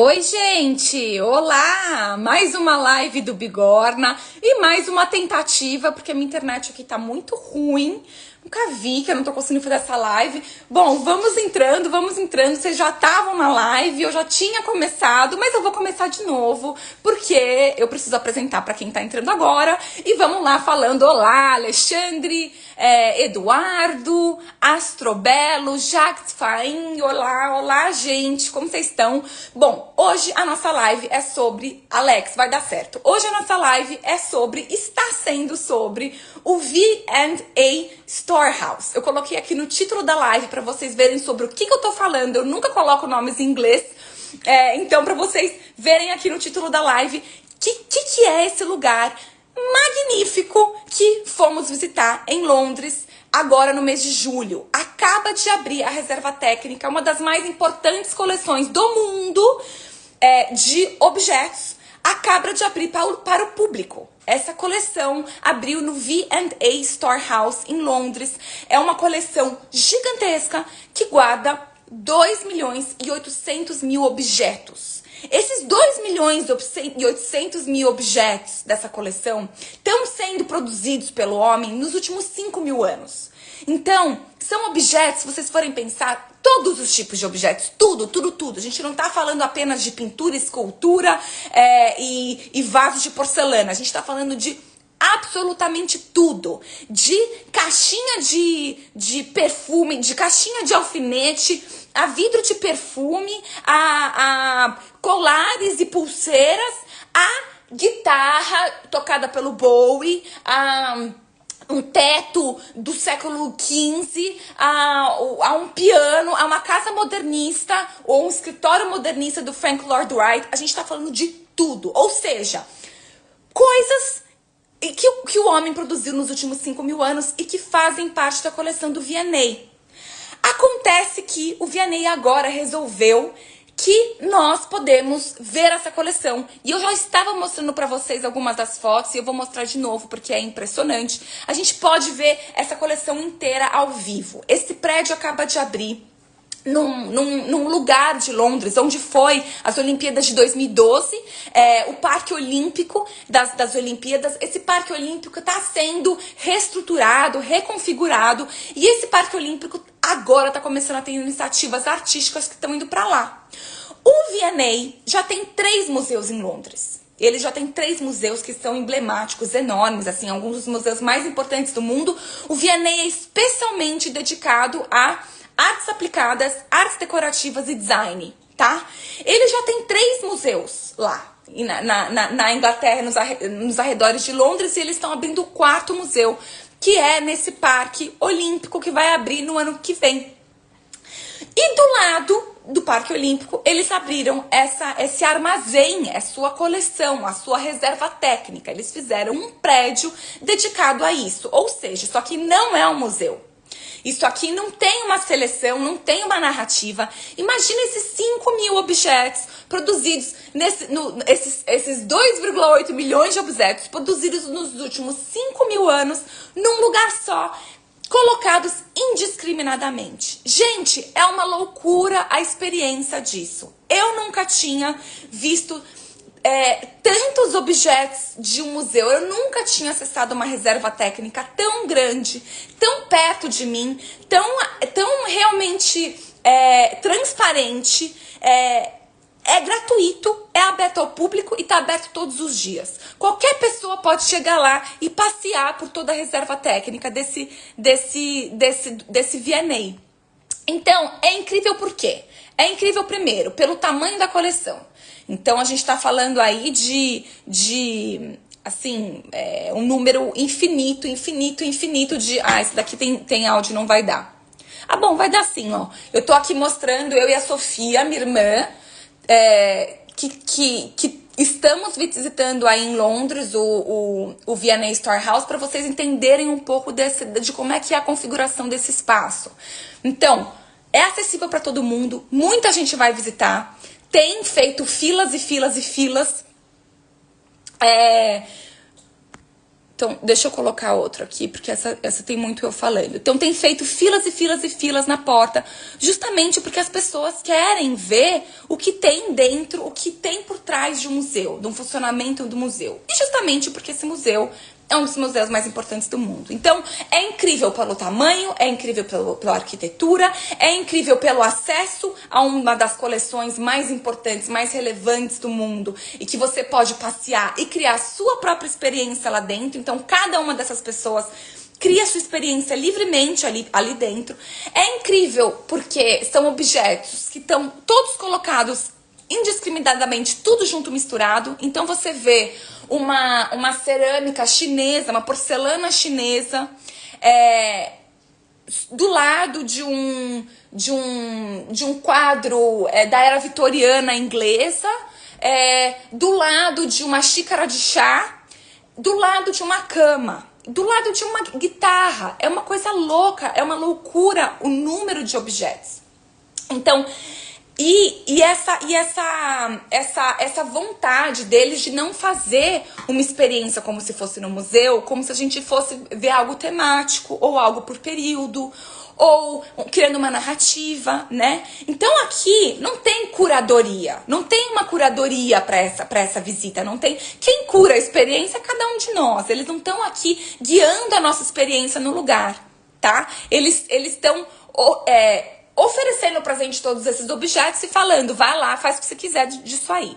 Oi, gente! Olá! Mais uma live do Bigorna e mais uma tentativa, porque a minha internet aqui tá muito ruim. Nunca vi que eu não tô conseguindo fazer essa live. Bom, vamos entrando. Vocês já estavam na live, eu já tinha começado, mas eu vou começar de novo, porque eu preciso apresentar pra quem tá entrando agora. E vamos lá falando: olá, Alexandre, Eduardo, Astrobelo, Jacques Fain, olá, gente, como vocês estão? Bom, hoje a nossa live é sobre, Alex, vai dar certo. Hoje a nossa live está sendo sobre o V&A Storehouse. Eu coloquei aqui no título da live para vocês verem sobre o que eu tô falando. Eu nunca coloco nomes em inglês, então para vocês verem aqui no título da live que é esse lugar magnífico que fomos visitar em Londres agora no mês de julho. Acaba de abrir a Reserva Técnica, uma das mais importantes coleções do mundo de objetos. Acaba de abrir para o público. Essa coleção abriu no V&A Storehouse em Londres. É uma coleção gigantesca que guarda 2.800.000 objetos. Esses 2.800.000 objetos dessa coleção estão sendo produzidos pelo homem nos últimos 5.000 anos. Então, são objetos, se vocês forem pensar, todos os tipos de objetos, tudo. A gente não tá falando apenas de pintura, escultura e vasos de porcelana. A gente tá falando de absolutamente tudo. De caixinha de perfume, de caixinha de alfinete, a vidro de perfume, a colares e pulseiras, a guitarra tocada pelo Bowie, um teto do século XV, a um piano, a uma casa modernista ou um escritório modernista do Frank Lloyd Wright. A gente tá falando de tudo. Ou seja, coisas que o homem produziu nos últimos 5.000 anos e que fazem parte da coleção do V&A. Acontece que o V&A agora resolveu que nós podemos ver essa coleção. E eu já estava mostrando para vocês algumas das fotos e eu vou mostrar de novo porque é impressionante. A gente pode ver essa coleção inteira ao vivo. Esse prédio acaba de abrir num lugar de Londres, onde foi as Olimpíadas de 2012, o Parque Olímpico das Olimpíadas. Esse Parque Olímpico está sendo reestruturado, reconfigurado, e esse Parque Olímpico agora está começando a ter iniciativas artísticas que estão indo para lá. O V&A já tem 3 museus em Londres. Ele já tem 3 museus que são emblemáticos, enormes, assim, alguns dos museus mais importantes do mundo. O V&A é especialmente dedicado a artes aplicadas, artes decorativas e design, tá? Ele já tem 3 museus lá na Inglaterra, nos arredores de Londres, e eles estão abrindo o 4º museu, que é nesse Parque Olímpico, que vai abrir no ano que vem. E do lado do Parque Olímpico, eles abriram esse armazém, a sua coleção, a sua reserva técnica. Eles fizeram um prédio dedicado a isso. Ou seja, isso aqui não é um museu. Isso aqui não tem uma seleção, não tem uma narrativa. Imagina esses 5.000 objetos produzidos, esses 2,8 milhões de objetos produzidos nos últimos 5.000 anos, num lugar só, colocados indiscriminadamente. Gente, é uma loucura a experiência disso. Eu nunca tinha visto tantos objetos de um museu. Eu nunca tinha acessado uma reserva técnica tão grande, tão perto de mim, tão realmente transparente. É gratuito, é aberto ao público e está aberto todos os dias. Qualquer pessoa pode chegar lá e passear por toda a reserva técnica desse V&A. Então, é incrível por quê? É incrível, primeiro, pelo tamanho da coleção. Então, a gente está falando aí de um número infinito de... esse daqui tem áudio, não vai dar. Ah, bom, vai dar sim, ó. Eu tô aqui mostrando, eu e a Sofia, minha irmã, que estamos visitando aí em Londres o V&A Storehouse, para vocês entenderem um pouco de como é que é a configuração desse espaço. Então, é acessível para todo mundo, muita gente vai visitar, tem feito filas e filas e filas. Então, deixa eu colocar outro aqui, porque essa tem muito eu falando. Então, tem feito filas e filas e filas na porta, justamente porque as pessoas querem ver o que tem dentro, o que tem por trás de um museu, de um funcionamento do museu. E justamente porque esse museu é um dos museus mais importantes do mundo. Então, é incrível pelo tamanho, é incrível pela arquitetura, é incrível pelo acesso a uma das coleções mais importantes, mais relevantes do mundo, e que você pode passear e criar a sua própria experiência lá dentro. Então, cada uma dessas pessoas cria sua experiência livremente ali dentro. É incrível porque são objetos que estão todos colocados indiscriminadamente, tudo junto, misturado. Então você vê uma cerâmica chinesa, uma porcelana chinesa, do lado de um quadro da era vitoriana inglesa, do lado de uma xícara de chá, do lado de uma cama, do lado de uma guitarra. É uma coisa louca, é uma loucura o número de objetos. Então, essa vontade deles de não fazer uma experiência como se fosse no museu, como se a gente fosse ver algo temático, ou algo por período, ou criando uma narrativa, né? Então aqui não tem curadoria, não tem uma curadoria para essa visita, não tem. Quem cura a experiência é cada um de nós. Eles não estão aqui guiando a nossa experiência no lugar, tá? Eles estão oferecendo pra gente todos esses objetos e falando, vai lá, faz o que você quiser disso aí.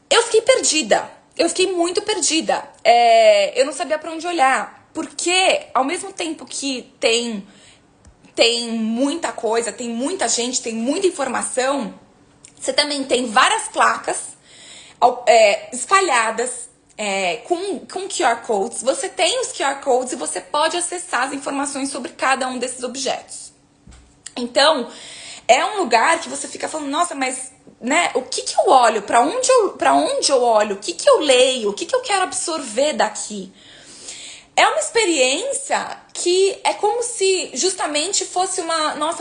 Eu fiquei perdida, eu fiquei muito perdida. Eu não sabia pra onde olhar, porque ao mesmo tempo que tem muita coisa, tem muita gente, tem muita informação, você também tem várias placas espalhadas com QR Codes. Você tem os QR Codes e você pode acessar as informações sobre cada um desses objetos. Então, é um lugar que você fica falando, nossa, mas, né, o que eu olho? Pra onde eu olho? O que eu leio? O que eu quero absorver daqui? É uma experiência que é como se justamente fosse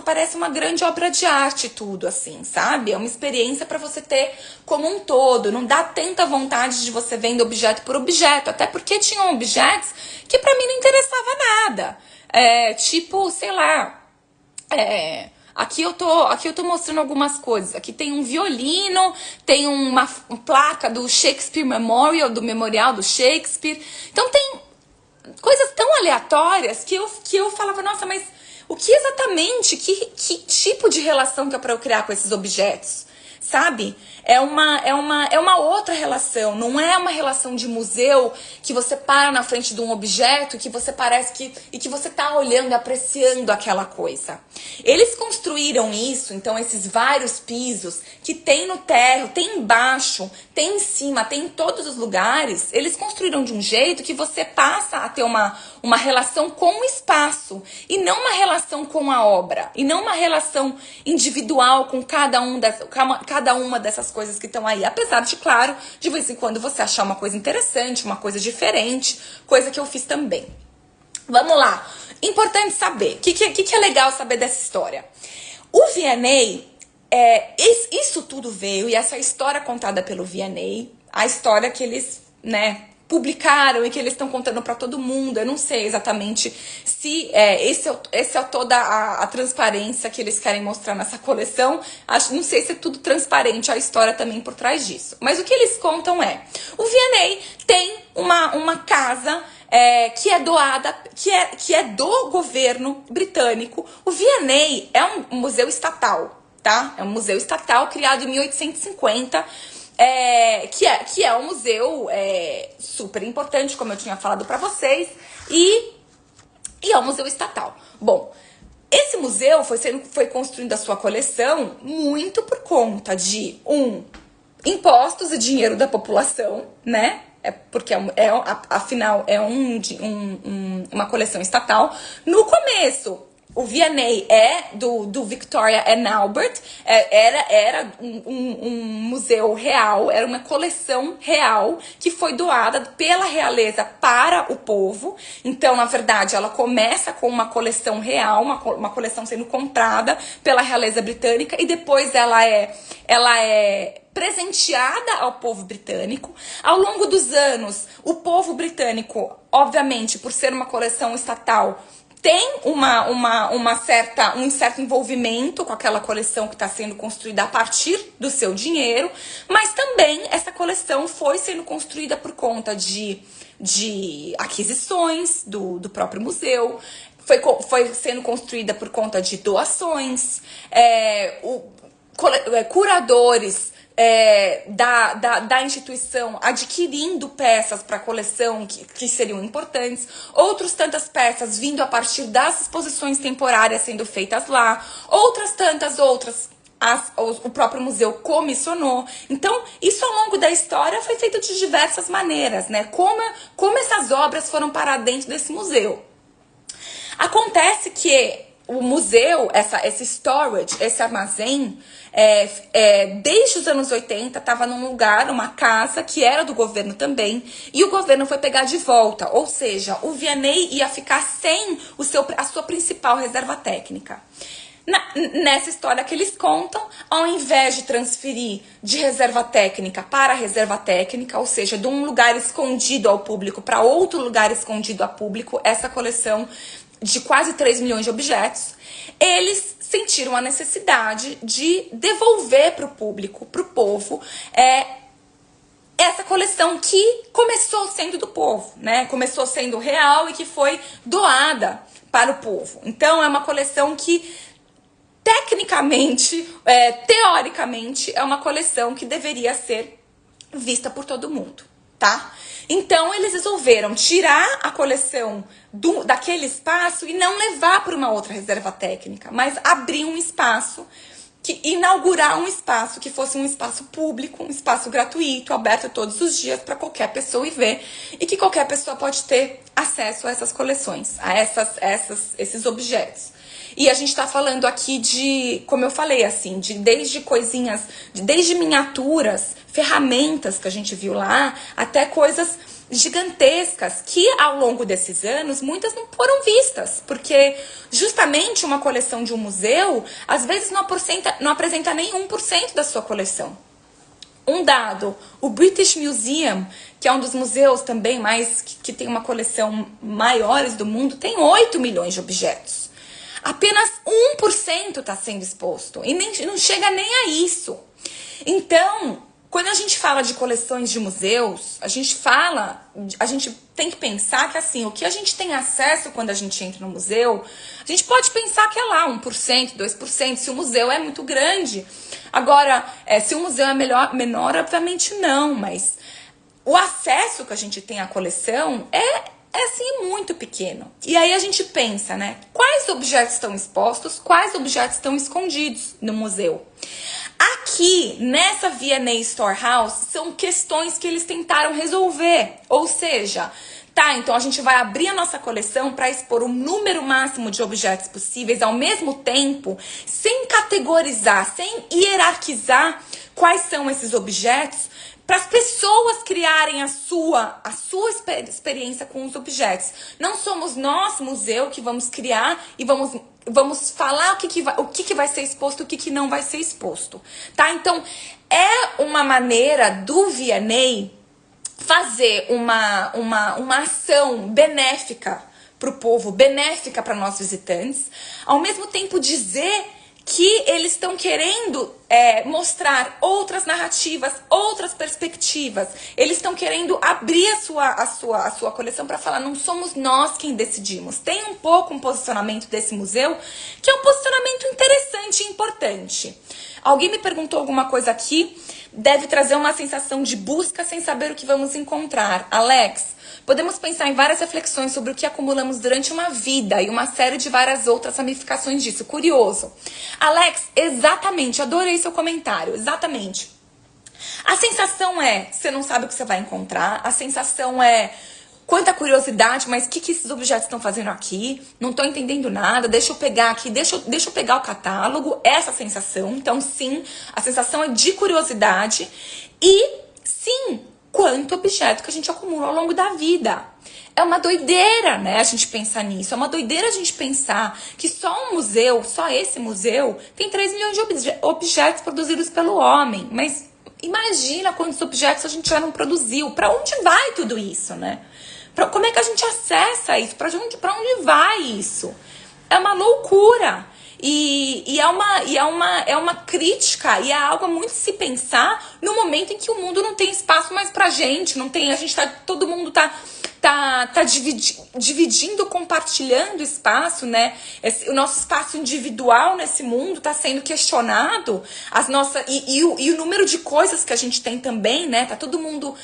parece uma grande obra de arte tudo, assim, sabe? É uma experiência pra você ter como um todo. Não dá tanta vontade de você vendo objeto por objeto, até porque tinham objetos que pra mim não interessava nada. Tipo, sei lá... Aqui eu tô mostrando algumas coisas. Aqui tem um violino, tem uma placa do Shakespeare Memorial, do Memorial do Shakespeare. Então tem coisas tão aleatórias que eu falava, nossa, mas o que exatamente, que tipo de relação que é pra eu criar com esses objetos? Sabe? É uma outra relação, não é uma relação de museu que você para na frente de um objeto que você que você tá olhando e apreciando aquela coisa. Eles construíram isso, então esses vários pisos que tem no térreo, tem embaixo, tem em cima, tem em todos os lugares, eles construíram de um jeito que você passa a ter uma relação com o espaço e não uma relação com a obra, e não uma relação individual com cada uma dessas coisas que estão aí. Apesar de, claro, de vez em quando você achar uma coisa interessante, uma coisa diferente, coisa que eu fiz também. Vamos lá. Importante saber. O que é legal saber dessa história? O V&A, isso tudo veio, e essa história contada pelo V&A, a história que eles, né, publicaram e que eles estão contando para todo mundo. Eu não sei exatamente se esse é toda a transparência que eles querem mostrar nessa coleção. Não sei se é tudo transparente, a história também por trás disso. Mas o que eles contam o V&A tem uma casa que é doada, que é do governo britânico. O V&A é um museu estatal, tá? É um museu estatal criado em 1850, que é um museu super importante, como eu tinha falado pra vocês, e é um museu estatal. Bom, esse museu foi construindo a sua coleção muito por conta de impostos e dinheiro da população, né? Porque afinal é uma coleção estatal. No começo o V&A é do Victoria and Albert, era um museu real, era uma coleção real que foi doada pela realeza para o povo. Então, na verdade, ela começa com uma coleção real, uma coleção sendo comprada pela realeza britânica, e depois ela é presenteada ao povo britânico. Ao longo dos anos, o povo britânico, obviamente, por ser uma coleção estatal, tem um certo envolvimento com aquela coleção que está sendo construída a partir do seu dinheiro, mas também essa coleção foi sendo construída por conta de aquisições do próprio museu, foi sendo construída por conta de doações, curadores da instituição adquirindo peças para a coleção que seriam importantes, outras tantas peças vindo a partir das exposições temporárias sendo feitas lá, outras tantas o próprio museu comissionou. Então, isso ao longo da história foi feito de diversas maneiras, né? Como essas obras foram parar dentro desse museu. Acontece que o museu, esse storage, esse armazém, desde os anos 80, estava num lugar, uma casa que era do governo também, e o governo foi pegar de volta, ou seja, o V&A ia ficar sem a sua principal reserva técnica. Nessa história que eles contam, ao invés de transferir de reserva técnica para reserva técnica, ou seja, de um lugar escondido ao público para outro lugar escondido ao público, essa coleção de quase 3 milhões de objetos, eles sentiram a necessidade de devolver para o público, para o povo, essa coleção que começou sendo do povo, né? Começou sendo real e que foi doada para o povo. Então, é uma coleção que, tecnicamente, teoricamente, é uma coleção que deveria ser vista por todo mundo, tá? Então, eles resolveram tirar a coleção daquele espaço e não levar para uma outra reserva técnica, mas abrir um espaço, inaugurar um espaço que fosse um espaço público, um espaço gratuito, aberto todos os dias para qualquer pessoa ir ver, e que qualquer pessoa pode ter acesso a essas coleções, a esses objetos. E a gente está falando aqui de, como eu falei, assim, desde coisinhas, desde miniaturas, ferramentas que a gente viu lá, até coisas gigantescas que ao longo desses anos muitas não foram vistas, porque justamente uma coleção de um museu às vezes não apresenta nem 1% da sua coleção. Um dado, o British Museum, que é um dos museus também que tem uma coleção maiores do mundo, tem 8 milhões de objetos. Apenas 1% está sendo exposto e não chega nem a isso. Então, quando a gente fala de coleções de museus, a gente tem que pensar que assim, o que a gente tem acesso quando a gente entra no museu, a gente pode pensar que é lá 1%, 2%, se o museu é muito grande. Agora, se o museu é menor, obviamente não, mas o acesso que a gente tem à coleção é assim, muito pequeno. E aí a gente pensa, né? Quais objetos estão expostos, quais objetos estão escondidos no museu? Aqui, nessa V&A Storehouse, são questões que eles tentaram resolver. Ou seja, tá, então a gente vai abrir a nossa coleção para expor o número máximo de objetos possíveis ao mesmo tempo, sem categorizar, sem hierarquizar quais são esses objetos, para as pessoas criarem a sua experiência com os objetos. Não somos nós, museu, que vamos criar e vamos falar o que vai ser exposto e o que não vai ser exposto. Tá? Então, é uma maneira do V&A fazer uma ação benéfica para o povo, benéfica para nós visitantes, ao mesmo tempo dizer que eles estão querendo mostrar outras narrativas, outras perspectivas. Eles estão querendo abrir a sua coleção para falar, não somos nós quem decidimos. Tem um pouco um posicionamento desse museu, que é um posicionamento interessante e importante. Alguém me perguntou alguma coisa aqui, deve trazer uma sensação de busca sem saber o que vamos encontrar. Alex, podemos pensar em várias reflexões sobre o que acumulamos durante uma vida e uma série de várias outras ramificações disso. Curioso. Alex, exatamente, adorei seu comentário, exatamente. A sensação você não sabe o que você vai encontrar, a sensação quanta curiosidade, mas o que esses objetos estão fazendo aqui? Não tô entendendo nada, deixa eu pegar aqui, deixa eu pegar o catálogo, essa sensação. Então, sim, a sensação é de curiosidade e, sim, quanto objeto que a gente acumula ao longo da vida. É uma doideira, né, a gente pensar nisso. É uma doideira a gente pensar que só um museu, só esse museu, tem 3 milhões de objetos produzidos pelo homem. Mas imagina quantos objetos a gente já não produziu. Pra onde vai tudo isso, né? Como é que a gente acessa isso? Pra onde vai isso? É uma loucura. E é uma crítica, e é algo a muito se pensar no momento em que o mundo não tem espaço mais pra gente, não tem, todo mundo tá dividindo, compartilhando espaço, né? O nosso espaço individual nesse mundo tá sendo questionado, e o número de coisas que a gente tem também, né? Tá todo mundo,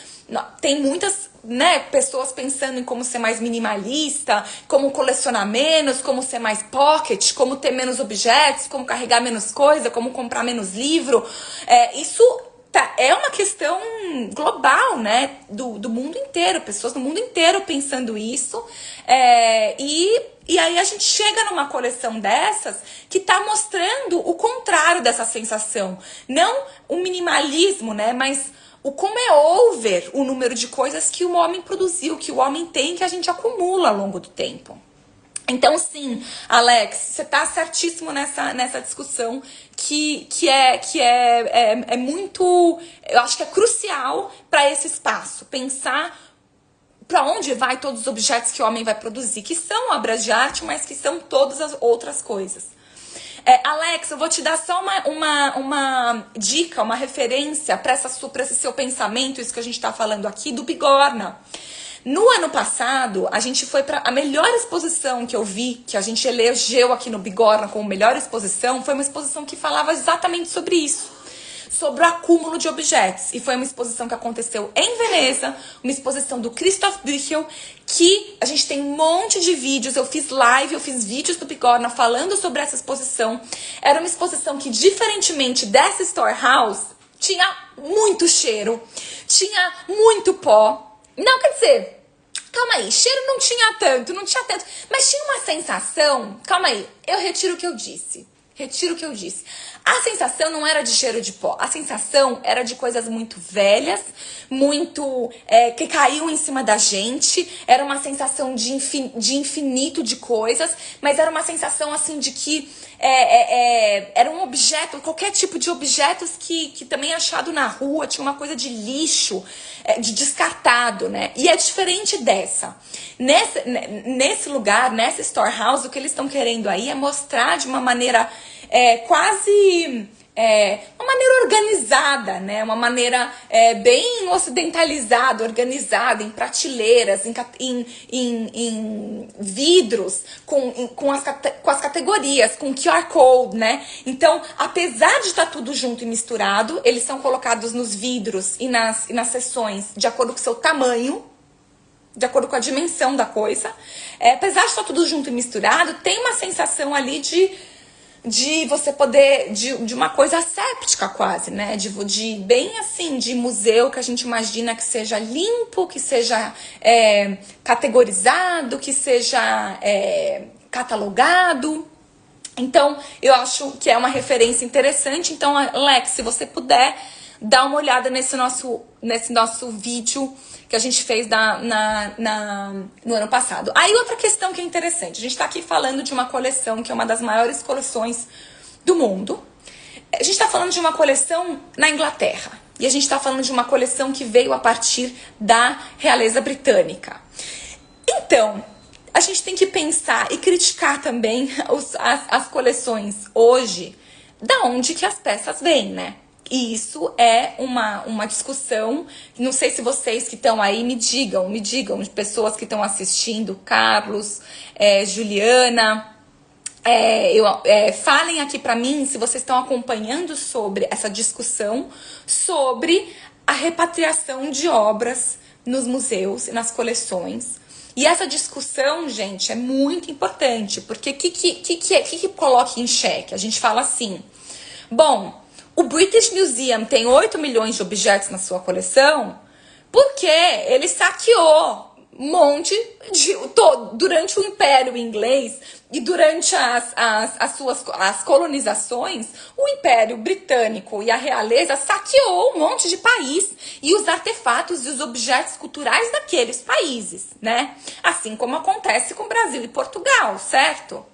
tem muitas, né, pessoas pensando em como ser mais minimalista, como colecionar menos, como ser mais pocket, como ter menos objetos, como carregar menos coisa, como comprar menos livro. Isso é uma questão global, né, do mundo inteiro, pessoas do mundo inteiro pensando isso. E aí a gente chega numa coleção dessas que tá mostrando o contrário dessa sensação. Não o minimalismo, né, mas o como é over o número de coisas que o homem produziu, que o homem tem, que a gente acumula ao longo do tempo. Então, sim, Alex, você tá certíssimo nessa discussão que é muito, eu acho que é crucial para esse espaço. Pensar para onde vai todos os objetos que o homem vai produzir, que são obras de arte, mas que são todas as outras coisas. Alex, eu vou te dar só uma dica, uma referência para esse seu pensamento, isso que a gente tá falando aqui, do Bigorna. No ano passado, a gente foi para a melhor exposição que eu vi, que a gente elegeu aqui no Bigorna como melhor exposição, foi uma exposição que falava exatamente sobre isso. Sobre o acúmulo de objetos. E foi uma exposição que aconteceu em Veneza, uma exposição do Christoph Büchel, que a gente tem um monte de vídeos, eu fiz live, eu fiz vídeos do Bigorna falando sobre essa exposição. Era uma exposição que, diferentemente dessa Storehouse, tinha muito cheiro, tinha muito pó. Não, quer dizer, calma aí, cheiro não tinha tanto, mas tinha uma sensação, calma aí, eu retiro o que eu disse. A sensação não era de cheiro de pó. A sensação era de coisas muito velhas, muito que caíam em cima da gente. Era uma sensação de infinito de coisas, mas era uma sensação assim de que era um objeto, qualquer tipo de objetos que também é achado na rua, tinha uma coisa de lixo, de descartado, né? E é diferente dessa. Nesse lugar, nessa Storehouse, o que eles estão querendo aí é mostrar de uma maneira quase uma maneira organizada, né? Uma maneira bem ocidentalizada, organizada, em prateleiras, em vidros, com as categorias, com QR Code, né? Então, apesar de estar tudo junto e misturado, eles são colocados nos vidros e nas seções de acordo com o seu tamanho, de acordo com a dimensão da coisa. Apesar de estar tudo junto e misturado, tem uma sensação ali de você poder, de uma coisa asséptica quase, né? De bem assim, de museu que a gente imagina que seja limpo, que seja categorizado, que seja catalogado. Então, eu acho que é uma referência interessante. Então, Alex, se você puder, dá uma olhada nesse nosso vídeo que a gente fez no ano passado. Aí outra questão que é interessante, a gente tá aqui falando de uma coleção que é uma das maiores coleções do mundo. A gente tá falando de uma coleção na Inglaterra. E a gente tá falando de uma coleção que veio a partir da realeza britânica. Então, a gente tem que pensar e criticar também as coleções hoje, da onde que as peças vêm, né? E isso é uma discussão, não sei se vocês que estão aí me digam, de pessoas que estão assistindo, Carlos, Juliana, falem aqui pra mim se vocês estão acompanhando sobre essa discussão sobre a repatriação de obras nos museus e nas coleções. E essa discussão, gente, é muito importante, porque o que coloca em xeque? A gente fala assim, bom, o British Museum tem 8 milhões de objetos na sua coleção porque ele saqueou um monte de... Durante o Império Inglês e durante as colonizações, o Império Britânico e a realeza saqueou um monte de país e os artefatos e os objetos culturais daqueles países, né? Assim como acontece com o Brasil e Portugal, certo?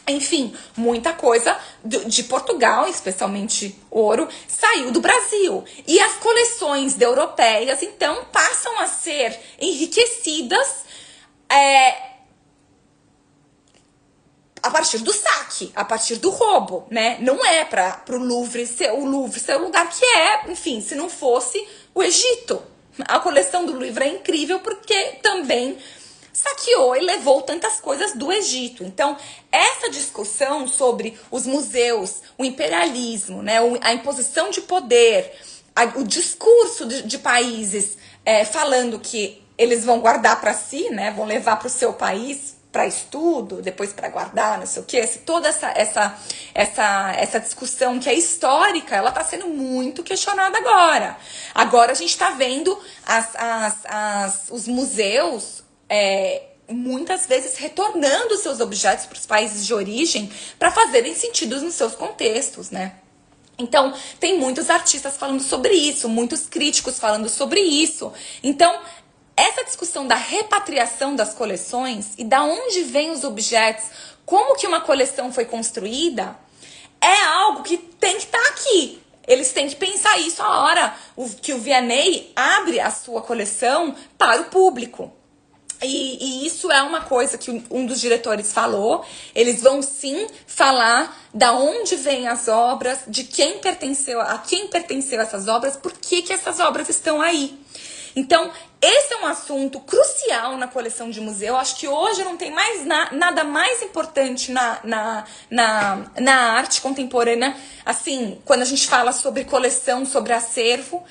Enfim, muita coisa de Portugal, especialmente ouro, saiu do Brasil. E as coleções europeias, então, passam a ser enriquecidas a partir do saque, a partir do roubo, né? Não é para o Louvre ser o lugar que é, enfim, se não fosse o Egito. A coleção do Louvre é incrível porque também saqueou e levou tantas coisas do Egito. Então, essa discussão sobre os museus, o imperialismo, né, a imposição de poder, o discurso de países falando que eles vão guardar para si, né, vão levar para o seu país para estudo, depois para guardar, não sei o que, toda essa discussão que é histórica, ela está sendo muito questionada agora. Agora a gente está vendo os museus muitas vezes retornando seus objetos para os países de origem para fazerem sentido nos seus contextos, né? Então, tem muitos artistas falando sobre isso, muitos críticos falando sobre isso. Então, essa discussão da repatriação das coleções e da onde vêm os objetos, como que uma coleção foi construída, é algo que tem que estar aqui. Eles têm que pensar isso a hora que o V&A abre a sua coleção para o público. E isso é uma coisa que um dos diretores falou. Eles vão sim falar da onde vêm as obras, de quem pertenceu, a quem pertenceu essas obras, por que essas obras estão aí. Então, esse é um assunto crucial na coleção de museu. Acho que hoje não tem mais nada mais importante na arte contemporânea, assim, quando a gente fala sobre coleção, sobre acervo,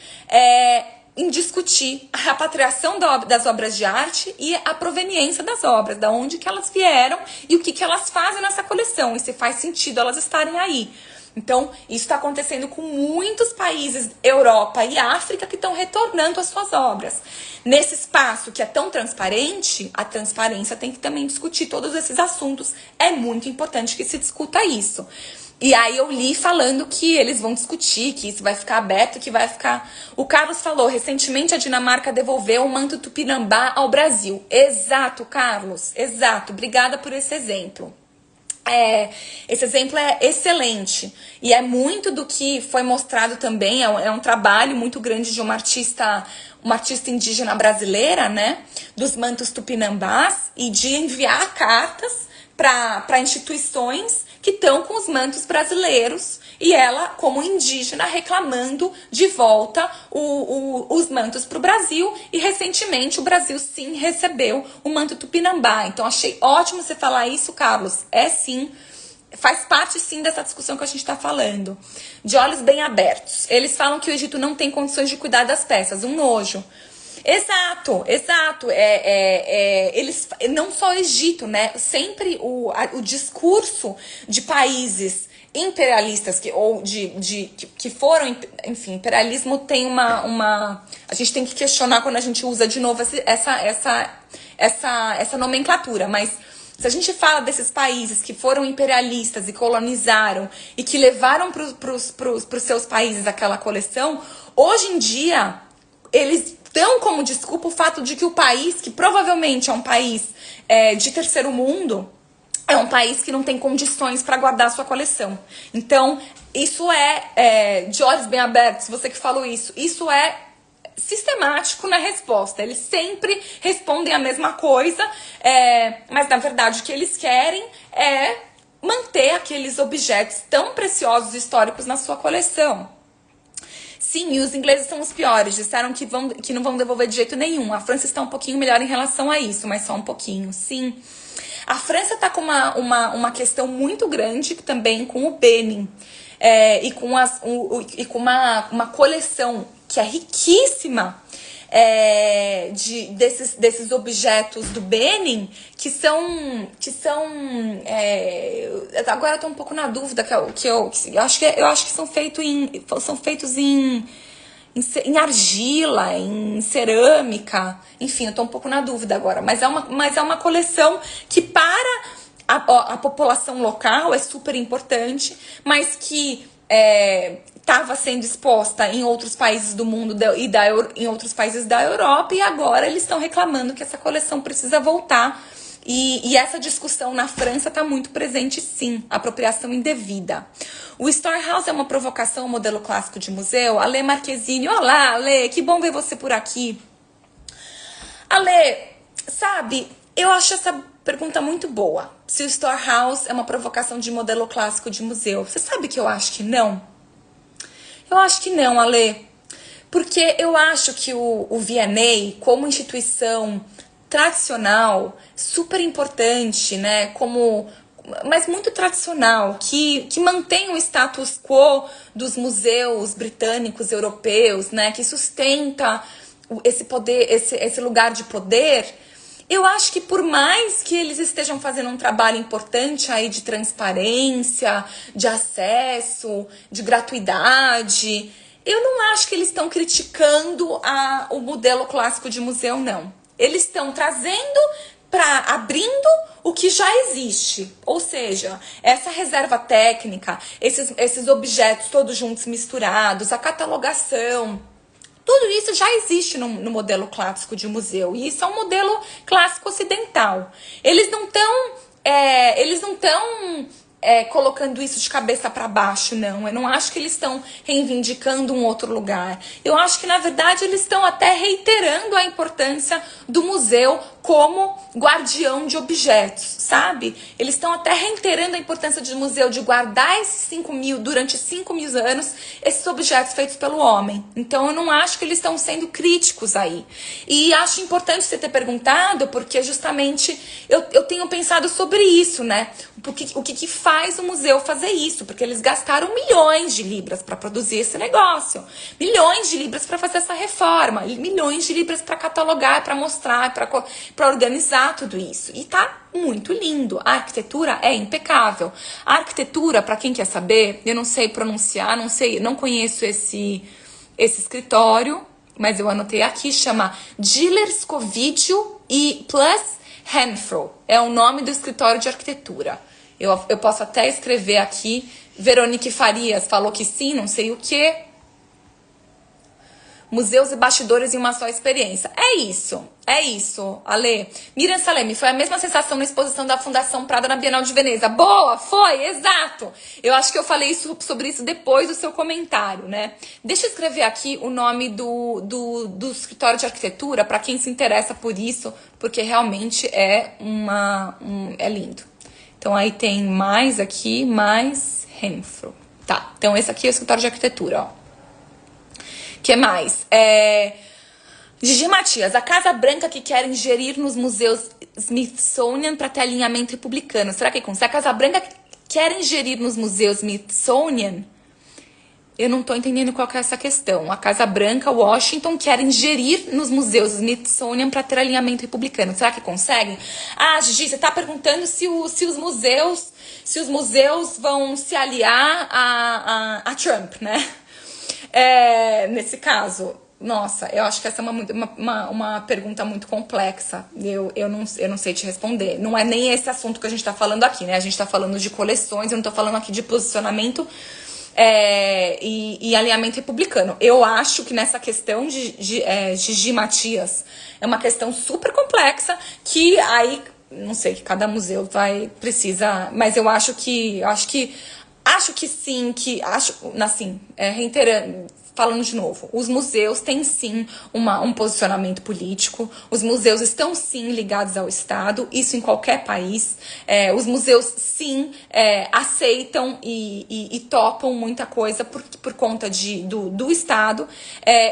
em discutir a repatriação das obras de arte e a proveniência das obras, da onde que elas vieram e o que elas fazem nessa coleção, e se faz sentido elas estarem aí. Então, isso está acontecendo com muitos países, Europa e África, que estão retornando as suas obras. Nesse espaço que é tão transparente, a transparência tem que também discutir todos esses assuntos. É muito importante que se discuta isso. E aí eu li falando que eles vão discutir, que isso vai ficar aberto, que vai ficar... O Carlos falou, recentemente a Dinamarca devolveu o manto Tupinambá ao Brasil. Exato, Carlos, exato. Obrigada por esse exemplo. Esse exemplo é excelente. E é muito do que foi mostrado também, é um trabalho muito grande de uma artista indígena brasileira, né? Dos mantos Tupinambás, e de enviar cartas para instituições que estão com os mantos brasileiros, e ela, como indígena, reclamando de volta os mantos para o Brasil, e recentemente o Brasil sim recebeu o manto Tupinambá. Então achei ótimo você falar isso, Carlos. Sim, faz parte sim dessa discussão que a gente está falando. De olhos bem abertos. Eles falam que o Egito não tem condições de cuidar das peças, um nojo. Exato. Eles, não só o Egito, né? Sempre o discurso de países imperialistas que foram, enfim, imperialismo tem uma a gente tem que questionar quando a gente usa de novo essa nomenclatura, mas se a gente fala desses países que foram imperialistas e colonizaram e que levaram para os seus países aquela coleção, hoje em dia eles dão como desculpa o fato de que o país, que provavelmente é um país de terceiro mundo, é um país que não tem condições para guardar a sua coleção. Então, isso de olhos bem abertos, você que falou isso é sistemático na resposta. Eles sempre respondem a mesma coisa, mas na verdade o que eles querem é manter aqueles objetos tão preciosos e históricos na sua coleção. Sim, e os ingleses são os piores. Disseram que não vão devolver de jeito nenhum. A França está um pouquinho melhor em relação a isso, mas só um pouquinho, sim. A França está com uma questão muito grande também com o Benin. E com uma coleção que é riquíssima desses objetos do Benin, que são agora eu tô um pouco na dúvida, eu acho que são feitos em em argila, em cerâmica, enfim, eu tô um pouco na dúvida agora, mas é uma coleção que para a população local é super importante, mas que estava sendo exposta em outros países do mundo em outros países da Europa, e agora eles estão reclamando que essa coleção precisa voltar. E essa discussão na França está muito presente, sim, apropriação indevida. O Storehouse é uma provocação ao modelo clássico de museu. Ale Marquezine, olá, Ale, que bom ver você por aqui. Ale, sabe, eu acho essa pergunta muito boa. Se o Storehouse é uma provocação de modelo clássico de museu. Você sabe que eu acho que não? Eu acho que não, Ale. Porque eu acho que o V&A, como instituição tradicional, super importante, né? Mas muito tradicional, que mantém o status quo dos museus britânicos, europeus, né? Que sustenta esse poder, esse lugar de poder. Eu acho que por mais que eles estejam fazendo um trabalho importante aí de transparência, de acesso, de gratuidade, eu não acho que eles estão criticando o modelo clássico de museu, não. Eles estão trazendo abrindo o que já existe. Ou seja, essa reserva técnica, esses objetos todos juntos misturados, a catalogação, tudo isso já existe no modelo clássico de museu. E isso é um modelo clássico ocidental. Eles não estão colocando isso de cabeça para baixo, não. Eu não acho que eles estão reivindicando um outro lugar. Eu acho que, na verdade, eles estão até reiterando a importância do museu como guardião de objetos, sabe? Eles estão até reiterando a importância do museu de guardar durante 5.000 anos, esses objetos feitos pelo homem. Então, eu não acho que eles estão sendo críticos aí. E acho importante você ter perguntado, porque justamente eu tenho pensado sobre isso, né? O que faz o museu fazer isso? Porque eles gastaram milhões de libras para produzir esse negócio, milhões de libras para fazer essa reforma, milhões de libras para catalogar, para mostrar, para organizar tudo isso. E tá muito lindo. A arquitetura é impecável. A arquitetura, para quem quer saber, eu não sei pronunciar, não conheço esse escritório, mas eu anotei aqui, chama Gillers Covidio e Plus Renfro. É o nome do escritório de arquitetura. Eu posso até escrever aqui. Veronique Farias falou que sim, não sei o que. Museus e bastidores em uma só experiência. É isso, Ale. Miriam Salemi, foi a mesma sensação na exposição da Fundação Prada na Bienal de Veneza. Boa, foi, exato. Eu acho que eu falei sobre isso depois do seu comentário, né? Deixa eu escrever aqui o nome do escritório de arquitetura, para quem se interessa por isso, porque realmente é lindo. Então, aí tem mais aqui, mais Renfro. Tá, então esse aqui é o escritório de arquitetura, ó. Que mais? Gigi Matias, a Casa Branca que quer ingerir nos museus Smithsonian para ter alinhamento republicano. Será que consegue? A Casa Branca quer ingerir nos museus Smithsonian? Eu não tô entendendo qual que é essa questão. A Casa Branca, Washington, quer ingerir nos museus Smithsonian para ter alinhamento republicano. Será que conseguem? Ah, Gigi, você tá perguntando se os museus vão se aliar a Trump, né? Nesse caso, nossa, eu acho que essa é uma pergunta muito complexa. Eu não sei te responder. Não é nem esse assunto que a gente tá falando aqui, né? A gente tá falando de coleções, eu não tô falando aqui de posicionamento e alinhamento republicano. Eu acho que nessa questão de Gigi Matias é uma questão super complexa que aí, não sei, que cada museu precisa, mas acho que sim, reiterando, falando de novo, os museus têm sim um posicionamento político, os museus estão sim ligados ao Estado, isso em qualquer país, os museus sim aceitam e topam muita coisa por conta do Estado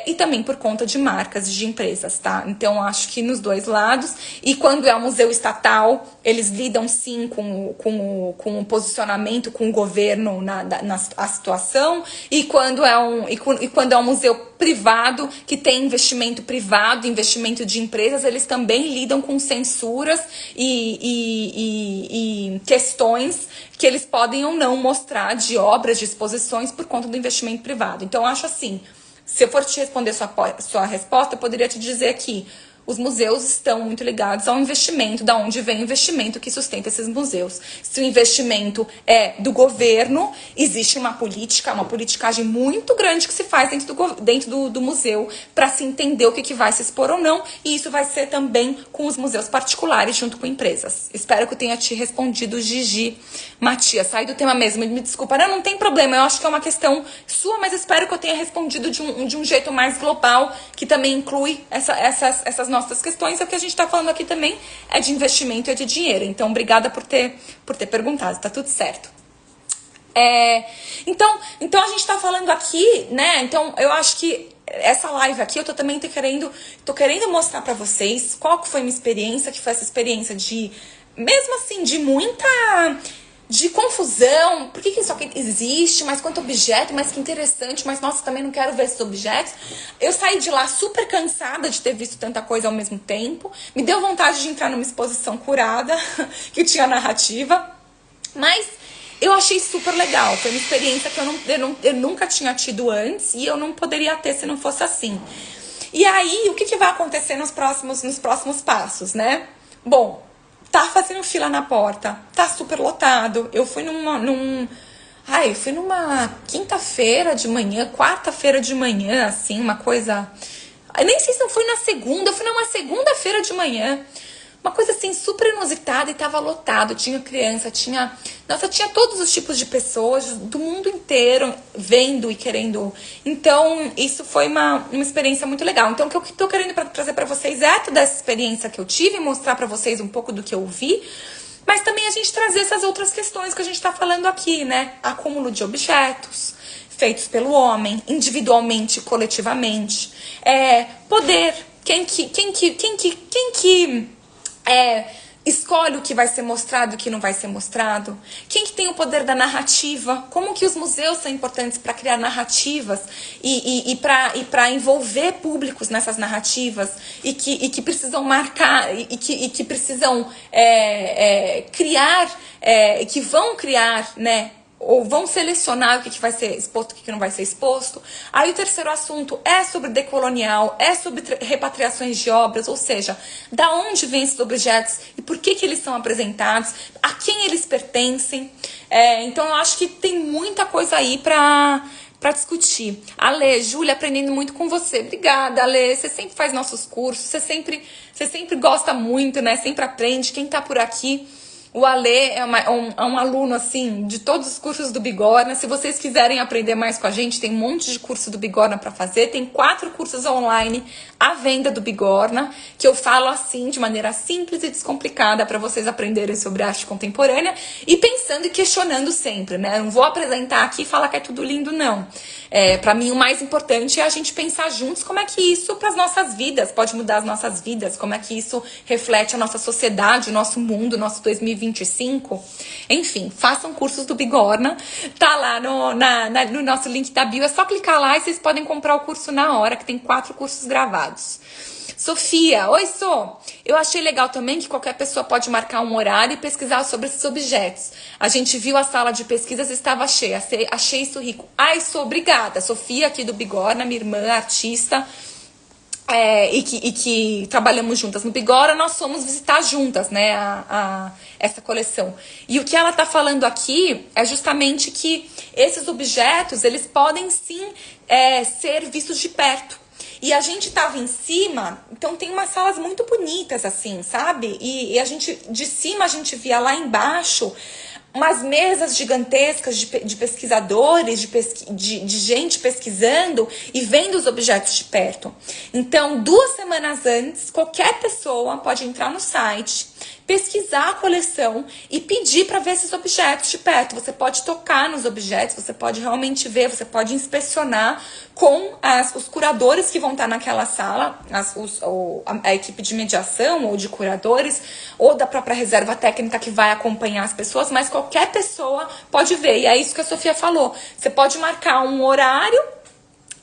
e também por conta de marcas, de empresas, tá? Então acho que nos dois lados, e quando é um museu estatal, eles lidam sim com o posicionamento, com o governo na situação, e quando é um museu privado, que tem investimento privado, investimento de empresas, eles também lidam com censuras e questões que eles podem ou não mostrar de obras, de exposições por conta do investimento privado. Então, eu acho assim, Se eu for te responder sua resposta, eu poderia te dizer que os museus estão muito ligados ao investimento, da onde vem o investimento que sustenta esses museus. Se o investimento é do governo, existe uma política, uma politicagem muito grande que se faz dentro do museu para se entender o que vai se expor ou não, e isso vai ser também com os museus particulares junto com empresas. Espero que eu tenha te respondido, Gigi Matias. Sai do tema mesmo, me desculpa. Não tem problema, eu acho que é uma questão sua, mas espero que eu tenha respondido de um jeito mais global, que também inclui essas nossas questões. O que a gente tá falando aqui também é de investimento e é de dinheiro. Então, obrigada por ter perguntado, tá tudo certo. Então a gente tá falando aqui, né? Então, eu acho que essa live aqui, eu tô também tô querendo mostrar pra vocês qual que foi minha experiência, que foi essa experiência de, mesmo assim, de confusão, por que isso aqui existe, mas quanto objeto, mas que interessante, mas nossa, também não quero ver esses objetos. Eu saí de lá super cansada de ter visto tanta coisa ao mesmo tempo, me deu vontade de entrar numa exposição curada, que tinha narrativa, mas eu achei super legal, foi uma experiência que eu nunca tinha tido antes, e eu não poderia ter se não fosse assim. E aí, o que vai acontecer nos próximos passos, né? Bom, tá fazendo fila na porta, tá super lotado. Eu fui fui numa quinta-feira de manhã, quarta-feira de manhã, assim, uma coisa. Eu nem sei se eu fui na segunda, eu fui numa segunda-feira de manhã. Uma coisa assim super inusitada e tava lotado. Tinha criança, tinha todos os tipos de pessoas do mundo inteiro vendo e querendo. Então, isso foi uma experiência muito legal. Então, o que eu tô querendo trazer pra vocês é toda essa experiência que eu tive, mostrar pra vocês um pouco do que eu vi, mas também a gente trazer essas outras questões que a gente tá falando aqui, né? Acúmulo de objetos feitos pelo homem, individualmente, coletivamente. Poder. Quem que escolhe o que vai ser mostrado e o que não vai ser mostrado? Quem que tem o poder da narrativa? Como que os museus são importantes para criar narrativas e para envolver públicos nessas narrativas e que precisam marcar e que precisam criar, que vão criar, né? Ou vão selecionar o que vai ser exposto, o que não vai ser exposto. Aí o terceiro assunto é sobre decolonial, é sobre repatriações de obras, ou seja, da onde vêm esses objetos e por que eles são apresentados, a quem eles pertencem. Então eu acho que tem muita coisa aí pra discutir. Ale, Júlia, aprendendo muito com você. Obrigada, Ale. Você sempre faz nossos cursos, você sempre gosta muito, né? Sempre aprende. Quem tá por aqui... O Ale é um aluno, assim, de todos os cursos do Bigorna. Se vocês quiserem aprender mais com a gente, tem um monte de curso do Bigorna para fazer. Tem 4 cursos online à venda do Bigorna, que eu falo assim, de maneira simples e descomplicada, para vocês aprenderem sobre arte contemporânea e pensando e questionando sempre, né? Eu não vou apresentar aqui e falar que é tudo lindo, não. Para mim, o mais importante é a gente pensar juntos como é que isso, para as nossas vidas, pode mudar as nossas vidas, como é que isso reflete a nossa sociedade, o nosso mundo, o nosso 2025. Enfim, façam cursos do Bigorna, tá lá no nosso link da bio, é só clicar lá e vocês podem comprar o curso na hora, que tem 4 cursos gravados. Sofia, oi Sô! Eu achei legal também que qualquer pessoa pode marcar um horário e pesquisar sobre esses objetos. A gente viu a sala de pesquisas estava cheia, achei isso rico. Ai, Sô, obrigada. Sofia aqui do Bigorna, minha irmã, artista, e que trabalhamos juntas no Bigorna, nós fomos visitar juntas, né, essa coleção. E o que ela tá falando aqui é justamente que esses objetos, eles podem sim ser vistos de perto. E a gente tava em cima, então tem umas salas muito bonitas, assim, sabe? E a gente, de cima, a gente via lá embaixo umas mesas gigantescas de pesquisadores, de gente pesquisando e vendo os objetos de perto. Então, 2 semanas antes, qualquer pessoa pode entrar no site, pesquisar a coleção e pedir para ver esses objetos de perto. Você pode tocar nos objetos, você pode realmente ver, você pode inspecionar com os curadores que vão estar naquela sala, a equipe de mediação ou de curadores, ou da própria reserva técnica que vai acompanhar as pessoas, mas qualquer pessoa pode ver. E é isso que a Sofia falou. Você pode marcar um horário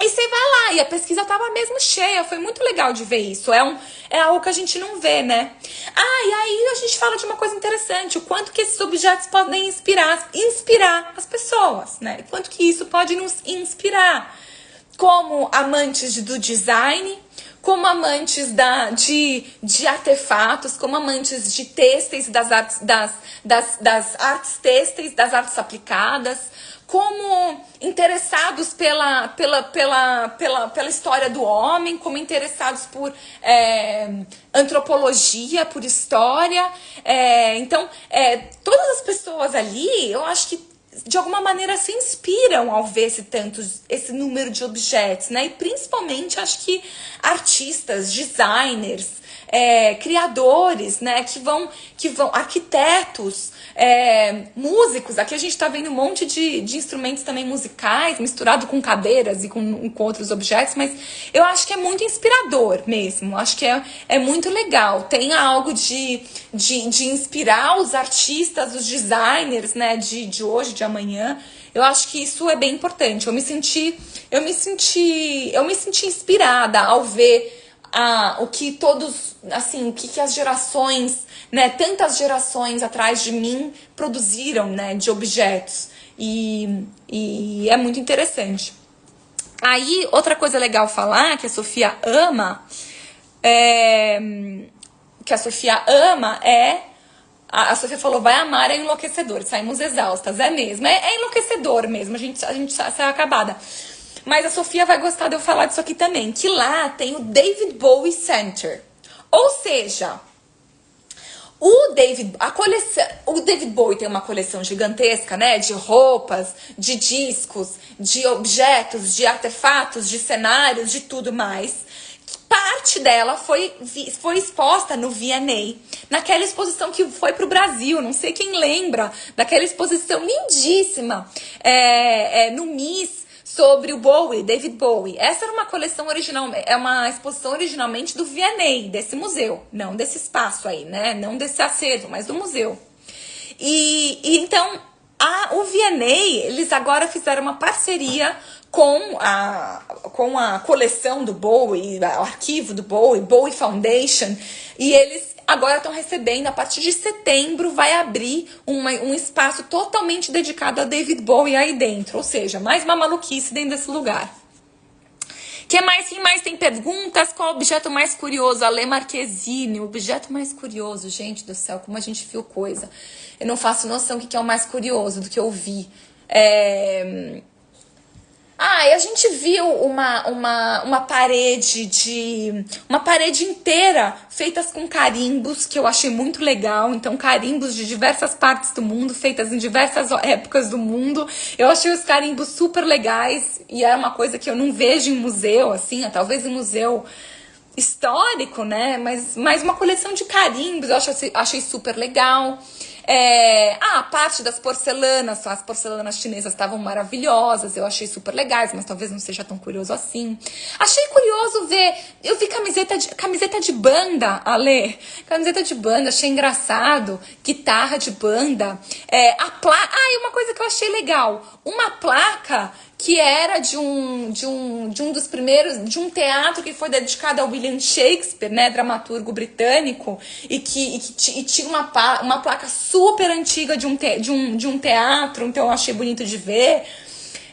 e você vai lá, e a pesquisa tava mesmo cheia, foi muito legal de ver isso, é algo que a gente não vê, né? E aí a gente fala de uma coisa interessante, o quanto que esses objetos podem inspirar as pessoas, né? O quanto que isso pode nos inspirar. como amantes do design, como amantes de artefatos, como amantes de têxteis, das artes têxteis, das artes aplicadas, como interessados pela história do homem, como interessados por antropologia, por história. Então, todas as pessoas ali, eu acho que de alguma maneira se inspiram ao ver esse número de objetos, né? E principalmente acho que artistas, designers, criadores, né? Que vão arquitetos, músicos. Aqui a gente tá vendo um monte de instrumentos também musicais, misturado com cadeiras e com outros objetos, mas eu acho que é muito inspirador mesmo. Acho que é muito legal. Tem algo de inspirar os artistas, os designers, né? De hoje, de amanhã. Eu acho que isso é bem importante. Eu me senti inspirada ao ver o que todos, assim, o que as gerações, né, tantas gerações atrás de mim produziram, né, de objetos. E é muito interessante. Aí, outra coisa legal falar, que a Sofia ama, a Sofia falou, vai amar, é enlouquecedor. Saímos exaustas, é mesmo. É enlouquecedor mesmo, a gente saiu acabada. Mas a Sofia vai gostar de eu falar disso aqui também. Que lá tem o David Bowie Center. Ou seja, o David Bowie tem uma coleção gigantesca, né? De roupas, de discos, de objetos, de artefatos, de cenários, de tudo mais. Parte dela foi exposta no V&A, naquela exposição que foi pro Brasil. Não sei quem lembra daquela exposição lindíssima no MIS sobre o Bowie, David Bowie. Essa era uma coleção original, é uma exposição originalmente do V&A, desse museu, não desse espaço aí, né? Não desse acervo, mas do museu. E então o V&A, eles agora fizeram uma parceria com a coleção do Bowie, o arquivo do Bowie, Bowie Foundation, e eles agora estão recebendo, a partir de setembro, vai abrir um espaço totalmente dedicado a David Bowie aí dentro, ou seja, mais uma maluquice dentro desse lugar. Quem mais tem perguntas? Qual o objeto mais curioso? Ale Marquezine, o objeto mais curioso, gente do céu, como a gente viu coisa. Eu não faço noção do que é o mais curioso do que eu vi. E a gente viu uma parede inteira feitas com carimbos, que eu achei muito legal. Então, carimbos de diversas partes do mundo, feitas em diversas épocas do mundo. Eu achei os carimbos super legais e é uma coisa que eu não vejo em museu, assim, talvez em museu histórico, né? Mas uma coleção de carimbos, eu achei super legal. A parte das porcelanas, as porcelanas chinesas estavam maravilhosas, eu achei super legais, mas talvez não seja tão curioso assim. Achei curioso ver, eu vi camiseta de banda, Ale, camiseta de banda, achei engraçado, guitarra de banda, uma coisa que eu achei legal, uma placa que era de um dos primeiros, de um teatro que foi dedicado a William Shakespeare, né, dramaturgo britânico, e tinha uma placa super antiga de um teatro, então eu achei bonito de ver.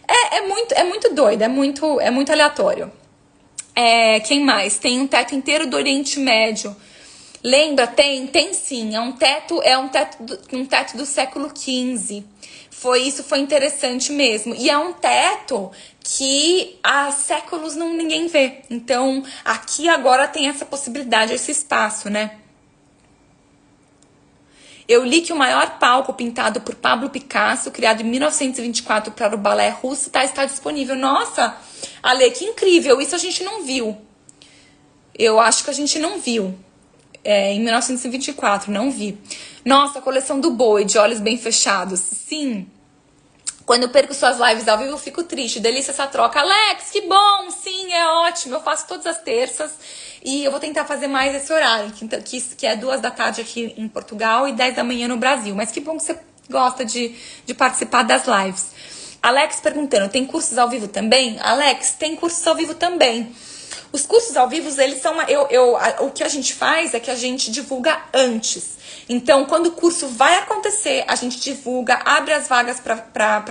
É muito doido, é muito aleatório. Quem mais? Tem um teto inteiro do Oriente Médio. Lembra? Tem sim, é um teto do século XV. Isso foi interessante mesmo. E é um teto que há séculos ninguém vê. Então, aqui agora tem essa possibilidade, esse espaço, né? Eu li que o maior palco pintado por Pablo Picasso, criado em 1924 para o balé russo, está disponível. Nossa, Ale, que incrível! Isso a gente não viu. Eu acho que a gente não viu. Em 1924, não vi. Nossa, a coleção do Bowie, de olhos bem fechados. Sim. Quando eu perco suas lives ao vivo, eu fico triste. Delícia essa troca. Alex, que bom. Sim, é ótimo. Eu faço todas as terças. E eu vou tentar fazer mais esse horário. Que é 2 da tarde aqui em Portugal e 10 da manhã no Brasil. Mas que bom que você gosta de participar das lives. Alex perguntando, tem cursos ao vivo também? Alex, tem cursos ao vivo também. Os cursos ao vivo, eles são o que a gente faz é que a gente divulga antes. Então, quando o curso vai acontecer, a gente divulga, abre as vagas para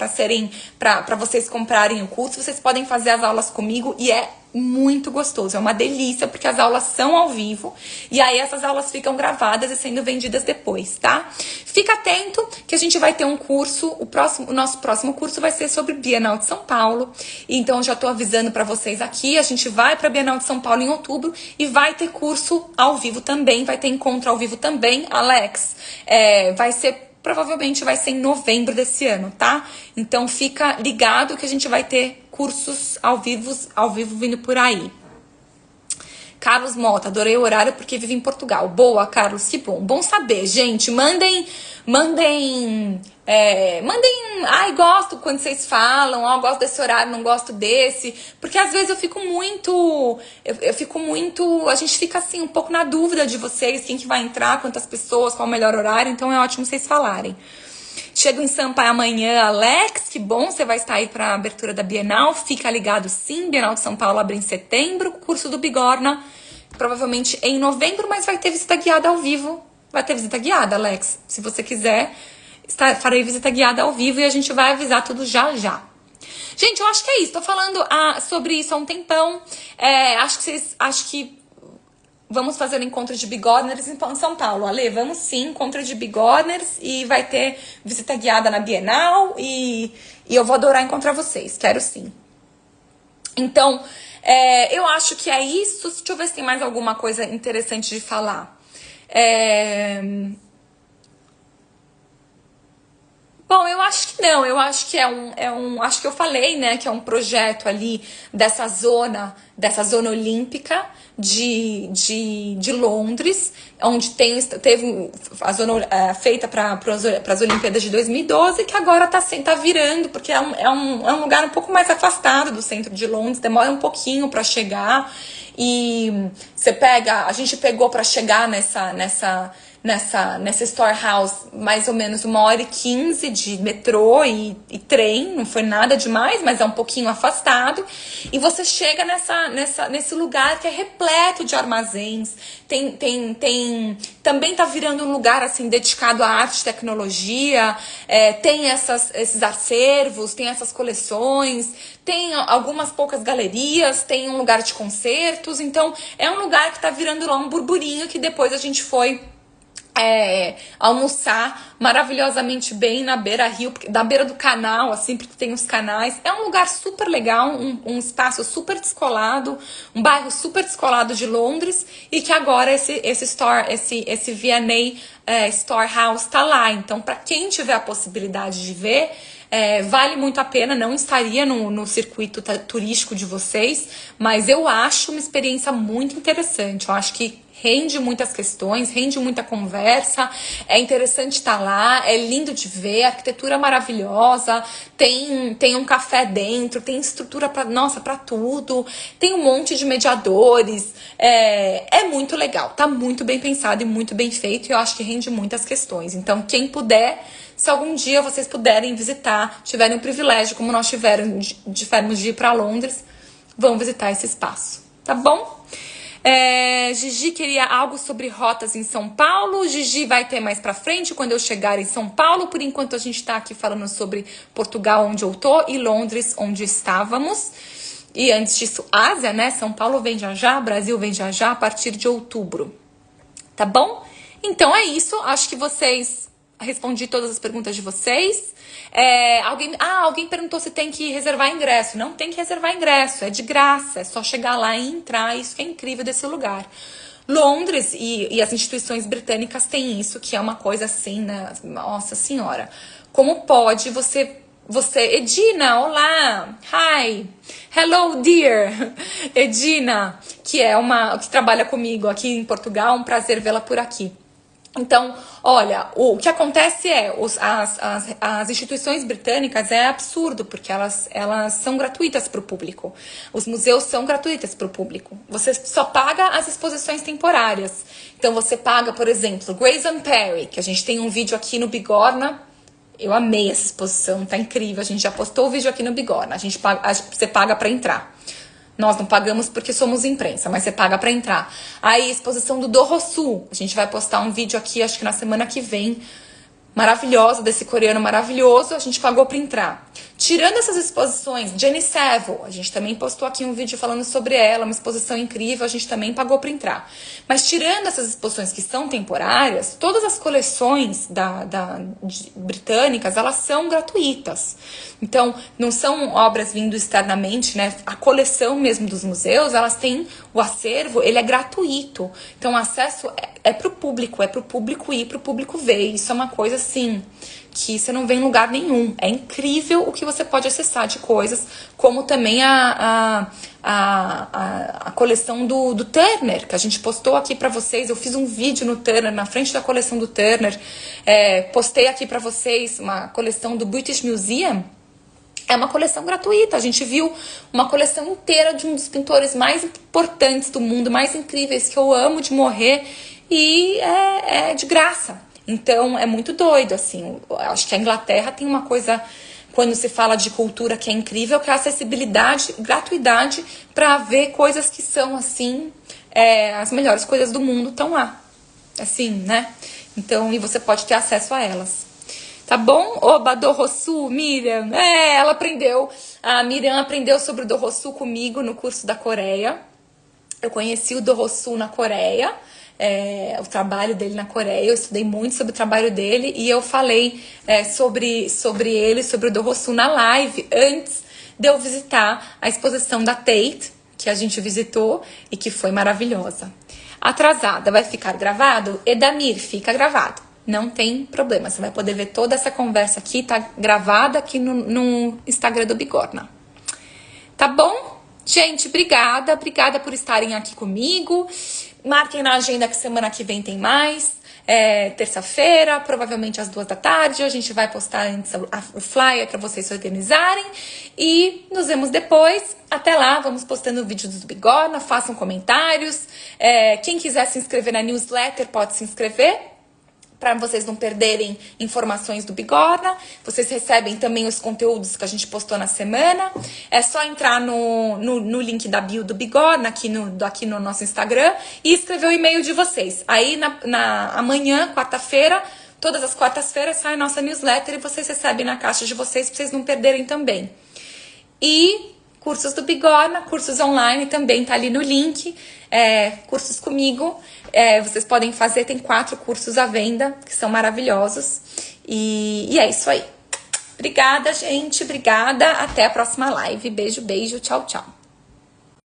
vocês comprarem o curso. Vocês podem fazer as aulas comigo e é muito gostoso, é uma delícia, porque as aulas são ao vivo e aí essas aulas ficam gravadas e sendo vendidas depois, tá? Fica atento que a gente vai ter um curso, o nosso próximo curso vai ser sobre Bienal de São Paulo, então eu já tô avisando pra vocês aqui, a gente vai pra Bienal de São Paulo em outubro e vai ter curso ao vivo também, vai ter encontro ao vivo também, Alex, provavelmente vai ser em novembro desse ano, tá? Então fica ligado que a gente vai ter cursos ao vivo vindo por aí. Carlos Mota, adorei o horário porque vive em Portugal. Boa, Carlos, que bom. Bom saber, gente. Mandem. Ai, gosto quando vocês falam. Ó, gosto desse horário, não gosto desse. Porque às vezes eu fico muito. A gente fica assim, um pouco na dúvida de vocês, quem que vai entrar, quantas pessoas, qual o melhor horário. Então é ótimo vocês falarem. Chego em Sampa amanhã, Alex, que bom, você vai estar aí para a abertura da Bienal, fica ligado sim, Bienal de São Paulo abre em setembro, curso do Bigorna, provavelmente em novembro, mas vai ter visita guiada ao vivo, vai ter visita guiada, Alex, se você quiser, farei visita guiada ao vivo e a gente vai avisar tudo já já. Gente, eu acho que é isso, tô falando sobre isso há um tempão, acho que vamos fazer um encontro de bigorners em São Paulo. Ale, vamos sim, encontro de bigorners e vai ter visita guiada na Bienal e eu vou adorar encontrar vocês, quero sim. Então, eu acho que é isso. Deixa eu ver se tem mais alguma coisa interessante de falar. Bom, eu acho que não, eu acho que acho que eu falei, né, que é um projeto ali dessa zona olímpica de Londres, onde teve a zona feita para as Olimpíadas de 2012, que agora tá virando, porque é um lugar um pouco mais afastado do centro de Londres, demora um pouquinho para chegar, e a gente pegou para chegar nessa storehouse mais ou menos 1h15 de metrô e trem, não foi nada demais, mas é um pouquinho afastado, e você chega nesse lugar que é repleto de armazéns, também tá virando um lugar assim dedicado à arte e tecnologia, tem esses acervos, tem essas coleções, tem algumas poucas galerias, tem um lugar de concertos, então é um lugar que tá virando lá um burburinho que depois a gente foi almoçar maravilhosamente bem na beira-rio, da beira do canal, assim, porque tem os canais. É um lugar super legal, um espaço super descolado, um bairro super descolado de Londres, e que agora esse V&A Storehouse tá lá. Então, para quem tiver a possibilidade de ver, vale muito a pena. Não estaria no circuito turístico de vocês, mas eu acho uma experiência muito interessante. Eu acho que rende muitas questões, rende muita conversa, é interessante estar lá, é lindo de ver, a arquitetura é maravilhosa, tem um café dentro, tem estrutura para tudo, tem um monte de mediadores, é muito legal, tá muito bem pensado e muito bem feito, e eu acho que rende muitas questões. Então, quem puder, se algum dia vocês puderem visitar, tiverem o privilégio, como nós tivemos de ir para Londres, vão visitar esse espaço, tá bom? Gigi queria algo sobre rotas em São Paulo. Gigi vai ter mais pra frente quando eu chegar em São Paulo. Por enquanto a gente tá aqui falando sobre Portugal, onde eu tô, e Londres, onde estávamos. E antes disso, Ásia, né? São Paulo vem já já, Brasil vem já já a partir de outubro. Tá bom? Então é isso. Acho que respondi todas as perguntas de vocês. Alguém perguntou se tem que reservar ingresso. Não tem que reservar ingresso, é de graça, é só chegar lá e entrar. Isso que é incrível desse lugar. Londres e as instituições britânicas têm isso, que é uma coisa assim, né? Nossa senhora, como pode você Edina, olá, hi, hello dear, Edina, que trabalha comigo aqui em Portugal, um prazer vê-la por aqui. Então, olha, o que acontece as instituições britânicas é absurdo, porque elas são gratuitas para o público. Os museus são gratuitos para o público. Você só paga as exposições temporárias. Então, você paga, por exemplo, Grayson Perry, que a gente tem um vídeo aqui no Bigorna. Eu amei essa exposição, tá incrível. A gente já postou o vídeo aqui no Bigorna. Você paga para entrar. Nós não pagamos porque somos imprensa, mas você paga pra entrar. Aí, exposição do Do Rosu. A gente vai postar um vídeo aqui, acho que na semana que vem, maravilhosa, desse coreano maravilhoso, a gente pagou pra entrar. Tirando essas exposições, Jenny Savile, a gente também postou aqui um vídeo falando sobre ela, uma exposição incrível, a gente também pagou pra entrar. Mas tirando essas exposições que são temporárias, todas as coleções britânicas, elas são gratuitas. Então, não são obras vindo externamente, né? A coleção mesmo dos museus, elas têm o acervo, ele é gratuito. Então, o acesso é pro público ir, pro público ver. Isso é uma coisa assim que você não vê em lugar nenhum. É incrível o que você pode acessar de coisas, como também a coleção do Turner, que a gente postou aqui pra vocês. Eu fiz um vídeo no Turner, na frente da coleção do Turner. Postei aqui pra vocês uma coleção do British Museum. É uma coleção gratuita. A gente viu uma coleção inteira de um dos pintores mais importantes do mundo, mais incríveis, que eu amo de morrer, e é de graça. Então, é muito doido, assim. Eu acho que a Inglaterra tem uma coisa, quando se fala de cultura, que é incrível, que é a acessibilidade, gratuidade, para ver coisas que são, assim, as melhores coisas do mundo estão lá. Assim, né? Então, e você pode ter acesso a elas. Tá bom? Oba, Do Rosu, Miriam. Ela aprendeu. A Miriam aprendeu sobre o Do Rosu comigo no curso da Coreia. Eu conheci o Do Rosu na Coreia. O trabalho dele na Coreia, eu estudei muito sobre o trabalho dele e eu falei sobre ele, sobre o Do Rosu na live antes de eu visitar a exposição da Tate, que a gente visitou e que foi maravilhosa. Atrasada, vai ficar gravado? Edamir, fica gravado. Não tem problema, você vai poder ver toda essa conversa aqui, tá gravada aqui no Instagram do Bigorna. Tá bom? Gente, obrigada por estarem aqui comigo. Marquem na agenda que semana que vem tem mais. Terça-feira, provavelmente às 2 da tarde. A gente vai postar antes o flyer para vocês se organizarem. E nos vemos depois. Até lá, vamos postando vídeos do Bigorna. Façam comentários. Quem quiser se inscrever na newsletter pode se inscrever, para vocês não perderem informações do Bigorna. Vocês recebem também os conteúdos que a gente postou na semana. É só entrar no link da bio do Bigorna, aqui no nosso Instagram, e escrever o e-mail de vocês. Aí, amanhã, quarta-feira, todas as quartas-feiras, sai a nossa newsletter e vocês recebem na caixa de vocês, para vocês não perderem também. E cursos do Bigorna, cursos online, também tá ali no link. Cursos comigo. Vocês podem fazer, tem 4 cursos à venda, que são maravilhosos. E é isso aí. Obrigada, gente. Obrigada. Até a próxima live. Beijo, beijo. Tchau, tchau.